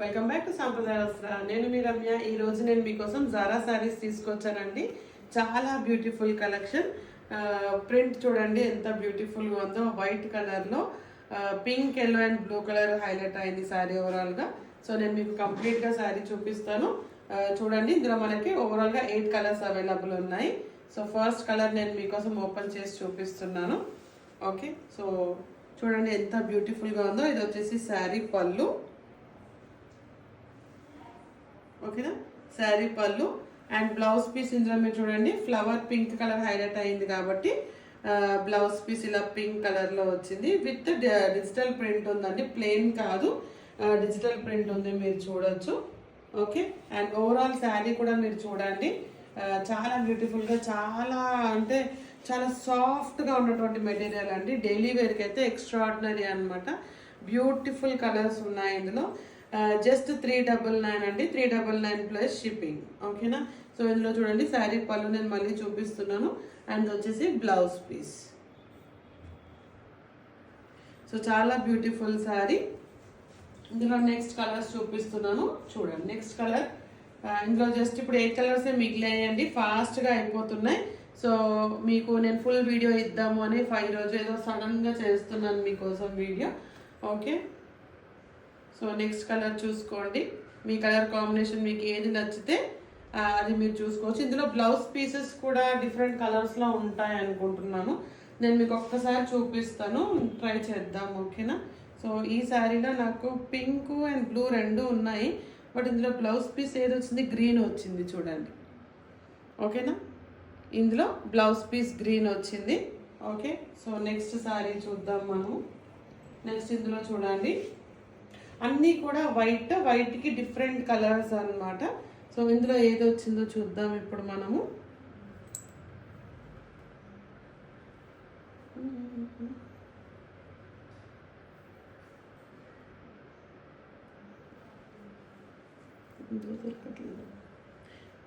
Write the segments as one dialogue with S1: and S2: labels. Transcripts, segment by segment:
S1: Welcome back to సాంప్రదాయ వస్త్ర. నేను మీ రమ్య. ఈ రోజు నేను మీకోసం జారా శారీస్ తీసుకొచ్చానండి. చాలా బ్యూటిఫుల్ కలెక్షన్. ప్రింట్ చూడండి ఎంత బ్యూటిఫుల్గా ఉందో. వైట్ కలర్లో pink, yellow and blue colour highlight అయింది శారీ ఓవరాల్గా. సో నేను మీకు కంప్లీట్గా శారీ చూపిస్తాను. చూడండి, ఇందులో మనకి ఓవరాల్గా 8 కలర్స్ అవైలబుల్ ఉన్నాయి. సో ఫస్ట్ కలర్ నేను మీకోసం ఓపెన్ చేసి చూపిస్తున్నాను. ఓకే, సో చూడండి ఎంత బ్యూటిఫుల్గా ఉందో. ఇది వచ్చేసి శారీ పళ్ళు. ఓకేనా, శారీ పళ్ళు అండ్ బ్లౌజ్ పీస్ ఇందులో మీరు చూడండి ఫ్లవర్ పింక్ కలర్ హైలైట్ అయింది కాబట్టి బ్లౌజ్ పీస్ ఇలా పింక్ కలర్లో వచ్చింది. విత్ డిజిటల్ ప్రింట్ ఉందండి, ప్లెయిన్ కాదు, డిజిటల్ ప్రింట్ ఉంది, మీరు చూడొచ్చు. ఓకే, అండ్ ఓవరాల్ శారీ కూడా మీరు చూడండి. చాలా బ్యూటిఫుల్గా, చాలా అంటే చాలా సాఫ్ట్గా ఉన్నటువంటి మెటీరియల్ అండి. డైలీ వేర్కి అయితే ఎక్స్ట్రాడినరీ అనమాట. బ్యూటిఫుల్ కలర్స్ ఉన్నాయి ఇందులో. జస్ట్ 399 అండి, 399 ప్లస్ షిప్పింగ్. ఓకేనా, సో ఇందులో చూడండి శారీ పళ్ళు నేను మళ్ళీ చూపిస్తున్నాను. అండ్ వచ్చేసి బ్లౌజ్ పీస్. సో చాలా బ్యూటిఫుల్ శారీ. ఇందులో నెక్స్ట్ కలర్స్ చూపిస్తున్నాను చూడండి. నెక్స్ట్ కలర్ ఇందులో జస్ట్ ఇప్పుడు 8 కలర్సే మిగిలాయండి, ఫాస్ట్గా అయిపోతున్నాయి. సో మీకు నేను ఫుల్ వీడియో ఇద్దాము అని ఈరోజు ఏదో సడన్గా చేస్తున్నాను మీకోసం video. Okay, so next colour చూసుకోండి. మీ కలర్ కాంబినేషన్ మీకు ఏది నచ్చితే అది మీరు చూసుకోవచ్చు. ఇందులో బ్లౌజ్ పీసెస్ కూడా డిఫరెంట్ కలర్స్లో ఉంటాయి అనుకుంటున్నాను. నేను మీకు ఒక్కసారి చూపిస్తాను, ట్రై చేద్దాం. ఓకేనా, సో ఈ శారీలో నాకు పింక్ అండ్ బ్లూ రెండు ఉన్నాయి. బట్ ఇందులో బ్లౌజ్ పీస్ ఏది వచ్చింది, గ్రీన్ వచ్చింది చూడండి. ఓకేనా, ఇందులో బ్లౌజ్ పీస్ గ్రీన్ వచ్చింది. ఓకే, సో నెక్స్ట్ శారీ చూద్దాం మనము. నెక్స్ట్ ఇందులో చూడండి అన్నీ కూడా వైట్కి డిఫరెంట్ కలర్స్ అన్నమాట. సో ఇందులో ఏది వచ్చిందో చూద్దాం ఇప్పుడు మనము.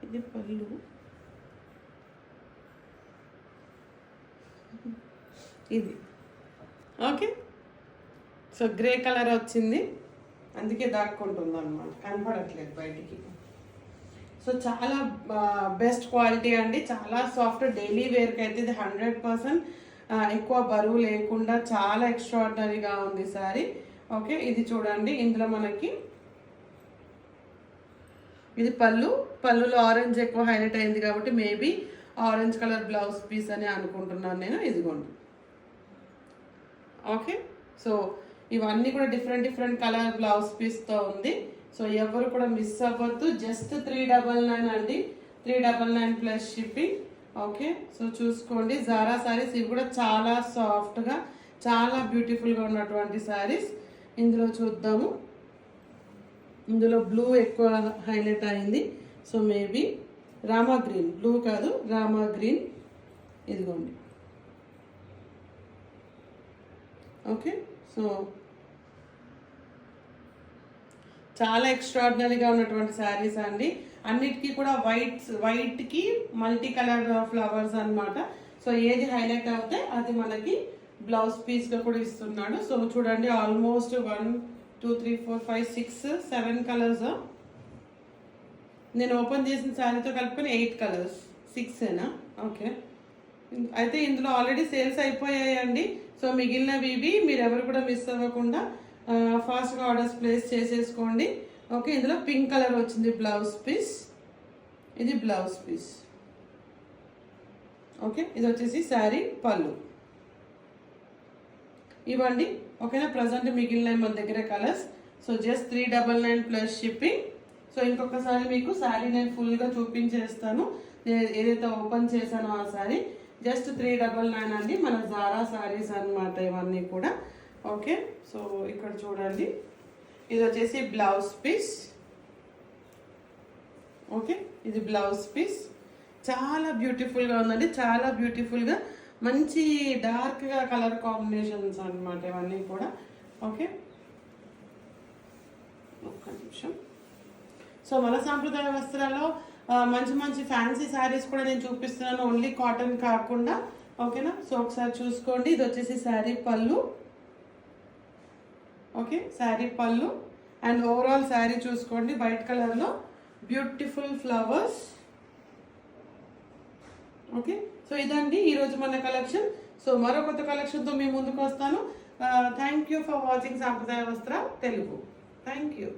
S1: ఇది పళ్ళు, ఇది. ఓకే, సో గ్రే కలర్ వచ్చింది, అందుకే దాక్కుంటుంది అనమాట, కనపడట్లేదు బయటికి. సో చాలా బెస్ట్ క్వాలిటీ అండి, చాలా సాఫ్ట్. డైలీ వేర్కి అయితే ఇది 100% ఎక్కువ బరువు లేకుండా చాలా ఎక్స్ట్రాడినరీగా ఉంది సారీ. ఓకే, ఇది చూడండి. ఇందులో మనకి ఇది పళ్ళులో ఆరెంజ్ ఎక్కువ హైలైట్ అయింది కాబట్టి maybe orange colour blouse piece అని అనుకుంటున్నాను నేను. ఇదిగోండి. ఓకే, సో ఇవన్నీ కూడా డిఫరెంట్ కలర్ బ్లౌజ్ పీస్తో ఉంది. సో ఎవరు కూడా మిస్ అవ్వద్దు. జస్ట్ 399 అండి, 399 ప్లస్ షిప్పింగ్. ఓకే, సో చూసుకోండి. జారా శారీస్ ఇవి కూడా చాలా సాఫ్ట్గా, చాలా బ్యూటిఫుల్గా ఉన్నటువంటి శారీస్. ఇందులో చూద్దాము. ఇందులో బ్లూ ఎక్కువ హైలైట్ అయింది. So maybe Rama green, blue కాదు రామా గ్రీన్. ఇదిగోండి. ఓకే, సో చాలా ఎక్స్ట్రాడినరీగా ఉన్నటువంటి శారీస్ అండి. అన్నిటికీ కూడా వైట్కి మల్టీ కలర్ ఫ్లవర్స్ అనమాట. సో ఏది హైలైట్ అవుతే అది మనకి బ్లౌజ్ పీస్గా కూడా ఇస్తున్నాడు. సో చూడండి, ఆల్మోస్ట్ 1 2 3 4 5 6 7 కలర్స్. నేను ఓపెన్ చేసిన శారీతో కలుపుకొని 8 కలర్స్, 6ఏనా? ఓకే, అయితే ఇందులో ఆల్రెడీ సేల్స్ అయిపోయాయండి. సో మిగిలినవి ఇవి, మీరు ఎవరు కూడా మిస్ అవ్వకుండా ఫాస్ట్గా ఆర్డర్స్ ప్లేస్ చేసేసుకోండి. ఓకే, ఇందులో పింక్ కలర్ వచ్చింది బ్లౌజ్ పీస్. ఇది బ్లౌజ్ పీస్. ఓకే, ఇది వచ్చేసి శారీ పళ్ళు. ఇవ్వండి. ఓకేనా, ప్రజెంట్ మిగిలిన మన దగ్గర colours. So just 399 plus shipping. So ఇంకొకసారి మీకు శారీ నేను ఫుల్గా చూపించేస్తాను. నేను ఏదైతే ఓపెన్ చేశానో ఆ శారీ జస్ట్ 399 అండి. మన జారా శారీస్ అనమాట ఇవన్నీ కూడా. ఓకే, సో ఇక్కడ చూడండి, ఇది వచ్చేసి బ్లౌజ్ పీస్. ఓకే, ఇది బ్లౌజ్ పీస్. చాలా బ్యూటిఫుల్గా ఉందండి, చాలా బ్యూటిఫుల్గా, మంచి డార్క్గా కలర్ కాంబినేషన్స్ అనమాట ఇవన్నీ కూడా. ఓకే, ఒక్క నిమిషం. సో మన సాంప్రదాయ వస్త్రాల్లో మంచి ఫ్యాన్సీ శారీస్ కూడా నేను చూపిస్తున్నాను, ఓన్లీ కాటన్ కాకుండా. ఓకేనా, సో ఒకసారి చూసుకోండి. ఇది వచ్చేసి శారీ పళ్ళు. ఓకే, శారీ పళ్ళు అండ్ ఓవరాల్ శారీ చూసుకోండి వైట్ కలర్లో బ్యూటిఫుల్ ఫ్లవర్స్. ఓకే, సో ఇదండి ఈరోజు మన కలెక్షన్. సో మరో కొత్త కలెక్షన్తో మీ ముందుకు వస్తాను. థ్యాంక్ యూ ఫర్ వాచింగ్ సాంప్రదాయ వస్త్ర తెలుగు. Thank you.